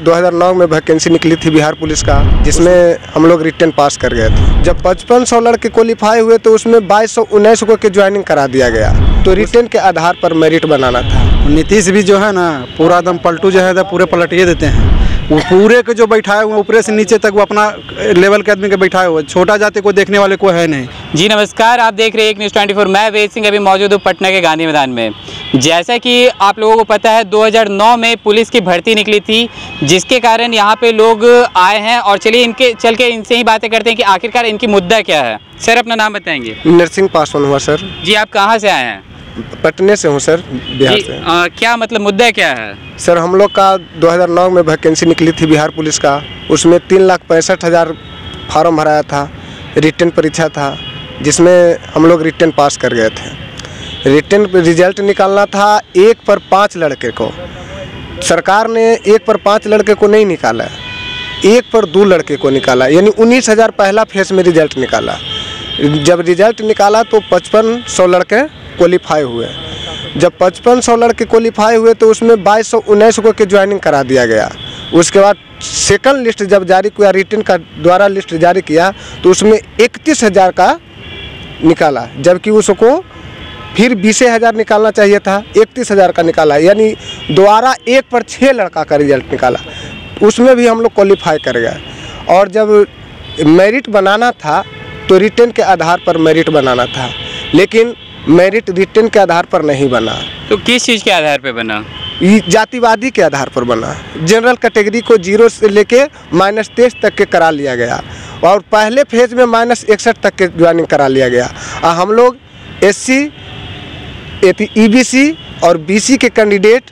2009 में वैकेंसी निकली थी बिहार पुलिस का, जिसमें हम लोग रिटर्न पास कर गए थे। जब 5500 लड़के क्वालिफाई हुए तो उसमें 2219 को के ज्वाइनिंग करा दिया गया। तो रिटर्न के आधार पर मेरिट बनाना था। नीतीश भी जो है ना पूरा एकदम पलटू जो है पूरे पलटिए देते हैं। वो पूरे के जो बैठाए हुए ऊपर से नीचे तक वो अपना लेवल के आदमी के बैठाए हुए, छोटा जाति को देखने वाले कोई है नहीं। जी नमस्कार, आप देख रहे हैं एक न्यूज़ 24। मैं वेद सिंह अभी मौजूद हूँ पटना के गांधी मैदान में। जैसा कि आप लोगों को पता है 2009 में पुलिस की भर्ती निकली थी, जिसके कारण यहाँ पे लोग आए हैं और चलिए चल के इनसे ही बातें करते हैं कि आखिरकार इनकी मुद्दा क्या है। सर अपना नाम बताएंगे? नर्सिंग पास ऑन हुआ सर। जी आप कहाँ से आए हैं? पटने से हूँ सर, बिहार से। क्या मतलब मुद्दा क्या है सर? हम लोग का 2009 में वैकेंसी निकली थी बिहार पुलिस का, उसमें 3,65,000 फार्म भराया था। रिटर्न परीक्षा था जिसमें हम लोग रिटर्न पास कर गए थे। रिटर्न रिजल्ट निकालना था 1 पर 5 लड़के को। सरकार ने 1 पर 5 लड़के को नहीं निकाला, 1 पर 2 लड़के को निकाला, यानी 19,000 पहला फेज में रिजल्ट निकाला। जब रिजल्ट निकाला तो 5500 लड़के क्वालिफाई हुए। जब 5500 लड़के क्वालिफाई हुए तो उसमें 2219 को के ज्वाइनिंग करा दिया गया। उसके बाद सेकंड लिस्ट जब जारी किया, रिटर्न का द्वारा लिस्ट जारी किया तो उसमें 31,000 का निकाला, जबकि उसको फिर 20,000 निकालना चाहिए था, 31,000 का निकाला, यानी दोबारा 1 पर 6 लड़का का रिजल्ट निकाला। उसमें भी हम लोग क्वालिफाई कर गए। और जब मेरिट बनाना था तो रिटर्न के आधार पर मेरिट बनाना था, लेकिन मेरिट रिटर्न के आधार पर नहीं बना। तो किस चीज़ के आधार पर बना? जातिवादी के आधार पर बना। जनरल कैटेगरी को 0 से लेके -23 तक के करा लिया गया और पहले फेज में -61 तक के ज्वाइनिंग करा लिया गया। हम लोग SC, EBC और BC के कैंडिडेट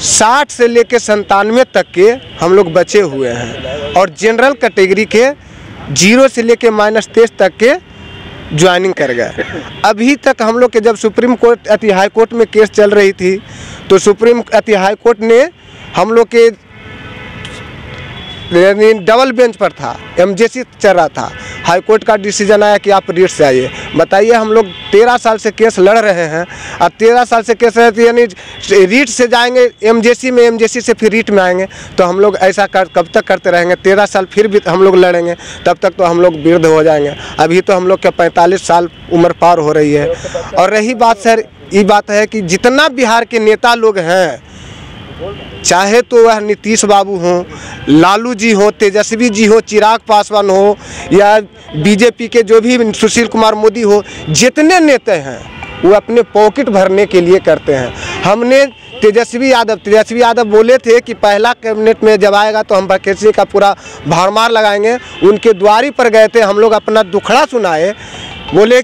60 से लेके 97 तक के हम लोग बचे हुए हैं और जनरल कैटेगरी के 0 से लेके -23 तक के ज्वाइनिंग कर गए। अभी तक हम लोग के जब सुप्रीम कोर्ट अति हाई कोर्ट में केस चल रही थी तो सुप्रीम अति हाई कोर्ट ने हम लोग के डबल बेंच पर था, MJC चल रहा था। हाई कोर्ट का डिसीजन आया कि आप रीट से आइए। बताइए, हम लोग 13 साल से केस लड़ रहे हैं। अब 13 साल से केस रहती यानी रीट से जाएंगे MJC में, MJC से फिर रीट में आएंगे, तो हम लोग ऐसा कब तक करते रहेंगे? 13 साल फिर भी हम लोग लड़ेंगे, तब तक तो हम लोग वृद्ध हो जाएंगे। अभी तो हम लोग के 45 साल उम्र पार हो रही है। और रही बात सर, ये बात है कि जितना बिहार के नेता लोग हैं, चाहे तो वह नीतीश बाबू हों, लालू जी हो, तेजस्वी जी हो, चिराग पासवान हो, या BJP के जो भी सुशील कुमार मोदी हो, जितने नेता हैं वो अपने पॉकेट भरने के लिए करते हैं। हमने तेजस्वी यादव बोले थे कि पहला कैबिनेट में जब आएगा तो हम वैकेंसी का पूरा भरमार लगाएंगे। उनके द्वारी पर गए थे, हम लोग अपना दुखड़ा सुनाए, बोले।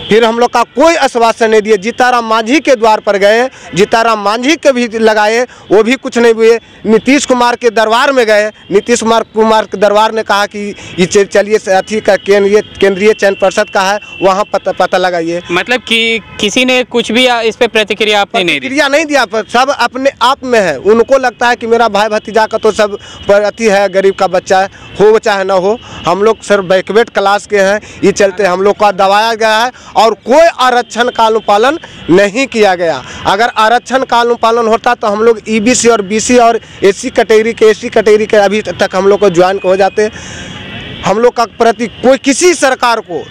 फिर हम लोग का कोई आश्वासन नहीं दिए। जीताराम मांझी के द्वार पर गए, जीताराम मांझी के भी लगाए, वो भी कुछ नहीं हुए। नीतीश कुमार के दरबार में गए, नीतीश कुमार के दरबार ने कहा कि ये चलिए अथी का केंद्रीय चयन परिषद का है, वहाँ पता लगाइए। मतलब कि किसी ने कुछ भी इस पर प्रतिक्रिया आपने नहीं दिया। सब अपने आप में है। उनको लगता है कि मेरा भाई भतीजा का तो सब पर अति है, गरीब का बच्चा है, हो चाहे ना हो। हम लोग सर बैकवर्ड क्लास के हैं, ये चलते हम लोग का दबाया गया है और कोई आरक्षण कानून पालन नहीं किया गया। अगर आरक्षण कानून पालन होता तो हम लोग EBC और BC और SC कैटेगरी के अभी तक हम लोग को ज्वाइन हो जाते। हम लोग का प्रति कोई किसी सरकार को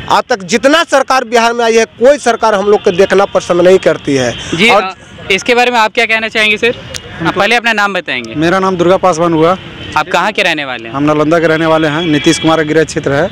आज तक जितना सरकार बिहार में आई है, कोई सरकार हम लोग को देखना पसंद नहीं करती है। जी, और इसके बारे में आप क्या कहना चाहेंगे सर? आप पहले अपना नाम बताएंगे। मेरा नाम दुर्गा पासवान हुआ। आप कहाँ के रहने वाले हैं? हम नालंदा के रहने वाले हैं। नीतीश कुमार का गृह क्षेत्र है,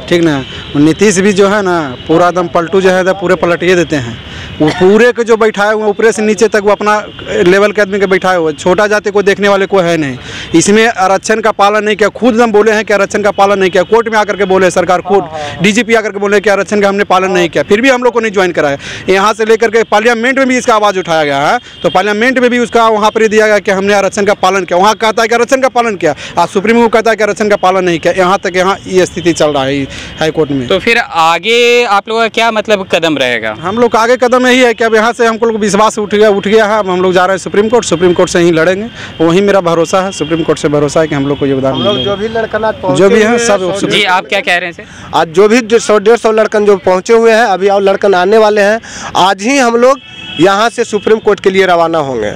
ठीक ना। नीतीश भी जो है ना पूरा एकदम पलटू जो है पूरे पलटिए देते हैं। वो पूरे के जो बैठाए हुए ऊपर से नीचे तक वो अपना लेवल के आदमी के बैठाए हुए, छोटा जाति को देखने वाले कोई है नहीं। इसमें आरक्षण का पालन नहीं किया। खुद हम बोले हैं कि आरक्षण का पालन नहीं किया। कोर्ट में आकर के बोले, सरकार खुद DGP आकर के बोले कि आरक्षण का हमने पालन नहीं किया, फिर भी हम लोग को नहीं ज्वाइन कराया। यहाँ से लेकर के पार्लियामेंट में भी इसका आवाज़ उठाया गया है, तो पार्लियामेंट में भी उसका वहाँ पर दिया गया कि हमने आरक्षण का पालन किया। वहाँ कहता है कि आरक्षण का पालन किया, आज सुप्रीम कोर्ट कहता है कि आरक्षण का पालन नहीं किया। यहाँ तक यहाँ ये स्थिति चल रहा है हाई कोर्ट में। तो फिर आगे आप लोगों का क्या मतलब कदम रहेगा? हम लोग का आगे कदम यही है कि अब यहाँ से हमको लोग विश्वास उठ गया है। हम लोग जा रहे हैं सुप्रीम कोर्ट से ही लड़ेंगे। वही मेरा भरोसा है, सुप्रीम कोर्ट से भरोसा है कि हम लोग को योगदान मिलेगा। जो भी लड़कन जो भी है सब। जी आप क्या कह रहे हैं सर? आज जो भी 100-150 लड़कन जो पहुँचे हुए हैं, अभी और लड़कन आने वाले हैं। आज ही हम लोग यहाँ से सुप्रीम कोर्ट के लिए रवाना होंगे।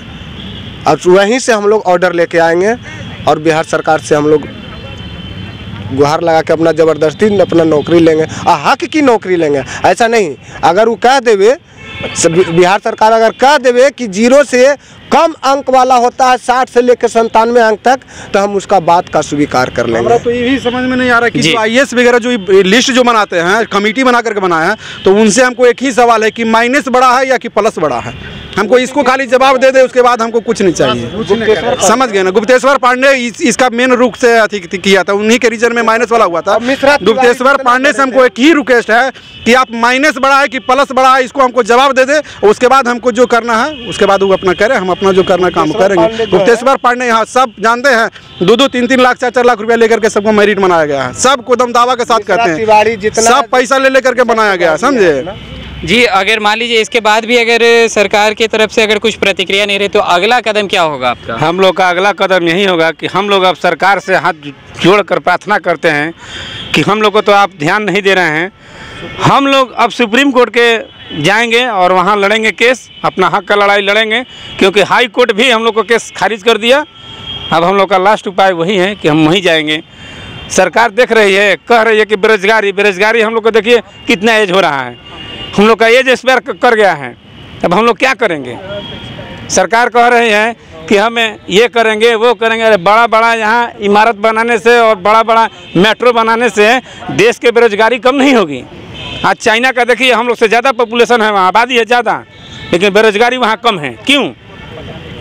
और वहीं से हम लोग ऑर्डर लेके आएंगे और बिहार सरकार से हम लोग गुहार लगा के अपना ज़बरदस्ती अपना नौकरी लेंगे और हक की नौकरी लेंगे। ऐसा नहीं, अगर वो कह देवे, बिहार सरकार अगर कह देवे कि 0 से कम अंक वाला होता है 60 से लेकर 97 अंक तक, तो हम उसका बात का स्वीकार कर लेंगे। हमारा तो यही समझ में नहीं आ रहा कि जो IAS वगैरह जो लिस्ट जो बनाते हैं, कमेटी बना करके बनाया है, तो उनसे हमको एक ही सवाल है कि माइनस बड़ा है या कि प्लस बड़ा है। हमको इसको खाली जवाब दे दे, उसके बाद हमको कुछ नहीं चाहिए। समझ गए ना। गुप्तेश्वर पांडे इसका मेन रूप से अति किया था, उन्हीं के रीजन में माइनस वाला हुआ था। गुप्तेश्वर पांडे से हमको एक ही रिक्वेस्ट है कि आप माइनस बड़ा है कि प्लस बड़ा है, इसको हमको जवाब दे दे। उसके बाद हमको जो करना है उसके बाद वो अपना करें, हम अपना जो करना काम करेंगे। गुप्तेश्वर पांडे यहाँ सब जानते हैं, 2-2, 3-3 लाख, 4-4 लाख रुपया लेकर के सबको मेरिट बनाया गया है। सबको दम दावा के साथ कहते हैं, सब पैसा ले लेकर के बनाया गया है, समझे जी। अगर मान लीजिए इसके बाद भी अगर सरकार की तरफ से अगर कुछ प्रतिक्रिया नहीं रही, तो अगला कदम क्या होगा आपका? हम लोग का अगला कदम यही होगा कि हम लोग अब सरकार से हाथ जोड़कर प्रार्थना करते हैं कि हम लोग को तो आप ध्यान नहीं दे रहे हैं। हम लोग अब सुप्रीम कोर्ट के जाएंगे और वहाँ लड़ेंगे केस, अपना हक का लड़ाई लड़ेंगे, क्योंकि हाई कोर्ट भी हम लोग को केस खारिज कर दिया। अब हम लोग का लास्ट उपाय वही है कि हम वहीं जाएंगे। सरकार देख रही है, कह रही है कि बेरोजगारी हम लोग को देखिए कितना एज हो रहा है, हम लोग का एज एक्सपायर कर गया है। अब हम लोग क्या करेंगे? सरकार कह रही है कि हमें ये करेंगे वो करेंगे। अरे बड़ा बड़ा यहाँ इमारत बनाने से और बड़ा बड़ा मेट्रो बनाने से देश के बेरोजगारी कम नहीं होगी। आज चाइना का देखिए, हम लोग से ज़्यादा पॉपुलेशन है, वहाँ आबादी है ज़्यादा, लेकिन बेरोजगारी वहाँ कम है। क्यों?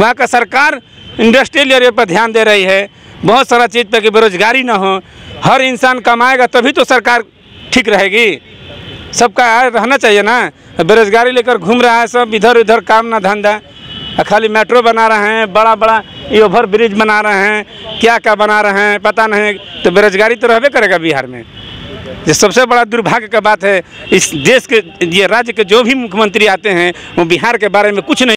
वहाँ का सरकार इंडस्ट्रियल एरिया पर ध्यान दे रही है, बहुत सारा चीज़ पर कि बेरोजगारी ना हो। हर इंसान कमाएगा तभी तो सरकार ठीक रहेगी। सबका रहना चाहिए ना। बेरोजगारी लेकर घूम रहा है सब, इधर उधर काम ना धंधा, खाली मेट्रो बना रहे हैं, बड़ा बड़ा ये ओवर ब्रिज बना रहे हैं, क्या क्या बना रहे हैं पता नहीं। तो बेरोजगारी तो रहबे करेगा बिहार में। ये सबसे बड़ा दुर्भाग्य का बात है। इस देश के, ये राज्य के जो भी मुख्यमंत्री आते हैं वो बिहार के बारे में कुछ नहीं